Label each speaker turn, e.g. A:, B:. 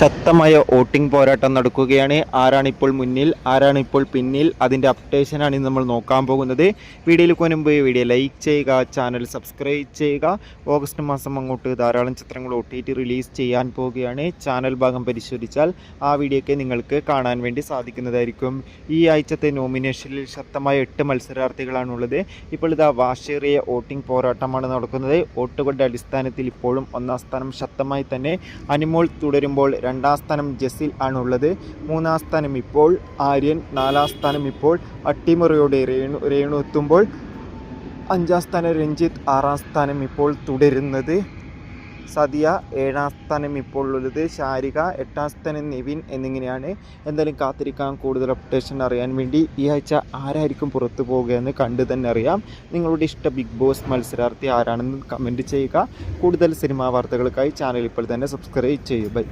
A: ശക്തമായ വോട്ടിംഗ് പോരാട്ടം നടക്കുകയാണ്. ആരാണിപ്പോൾ മുന്നിൽ, ആരാണിപ്പോൾ പിന്നിൽ, അതിൻ്റെ അപ്ഡേഷനാണ് ഇന്ന് നമ്മൾ നോക്കാൻ പോകുന്നത്. വീഡിയോയിലേക്ക് മുൻപ് വീഡിയോ ലൈക്ക് ചെയ്യുക, ചാനൽ സബ്സ്ക്രൈബ് ചെയ്യുക. ഓഗസ്റ്റ് മാസം അങ്ങോട്ട് ധാരാളം ചിത്രങ്ങൾ OTT റിലീസ് ചെയ്യാൻ പോവുകയാണ്. ചാനൽ ഭാഗം പരിശോധിച്ചാൽ ആ വീഡിയോയ്ക്ക് നിങ്ങൾക്ക് കാണാൻ വേണ്ടി സാധിക്കുന്നതായിരിക്കും. ഈ ആഴ്ചത്തെ നോമിനേഷനിൽ ശക്തമായ 8 മത്സരാർത്ഥികളാണുള്ളത്. ഇപ്പോൾ ഇതാ വാശേറിയ വോട്ടിംഗ് പോരാട്ടമാണ് നടക്കുന്നത്. വോട്ടുകളുടെ അടിസ്ഥാനത്തിൽ ഇപ്പോഴും ഒന്നാം സ്ഥാനം ശക്തമായി തന്നെ അനിമോൾ തുടരുമ്പോൾ രണ്ടാം സ്ഥാനം ജസിൽ ആണുള്ളത്. മൂന്നാം സ്ഥാനം ഇപ്പോൾ ആര്യൻ, നാലാം സ്ഥാനം ഇപ്പോൾ അട്ടിമറിയോടെ രേണു എത്തുമ്പോൾ അഞ്ചാം സ്ഥാനം രഞ്ജിത്ത്, ആറാം സ്ഥാനം ഇപ്പോൾ തുടരുന്നത് സദിയ, ഏഴാം സ്ഥാനം ഇപ്പോൾ ഉള്ളത് ശാരിക, എട്ടാം സ്ഥാനം നിവിൻ എന്നിങ്ങനെയാണ്. എന്തായാലും കാത്തിരിക്കാൻ. കൂടുതൽ അപ്ഡേഷൻ അറിയാൻ വേണ്ടി ഈ ആഴ്ച ആരായിരിക്കും പുറത്തു പോകുകയെന്ന് കണ്ടു തന്നെ അറിയാം. നിങ്ങളുടെ ഇഷ്ട ബിഗ് ബോസ് മത്സരാർത്ഥി ആരാണെന്ന് കമൻറ്റ് ചെയ്യുക. കൂടുതൽ സിനിമാ വാർത്തകൾക്കായി ചാനൽ ഇപ്പോൾ തന്നെ സബ്സ്ക്രൈബ് ചെയ്യുക. ബൈ.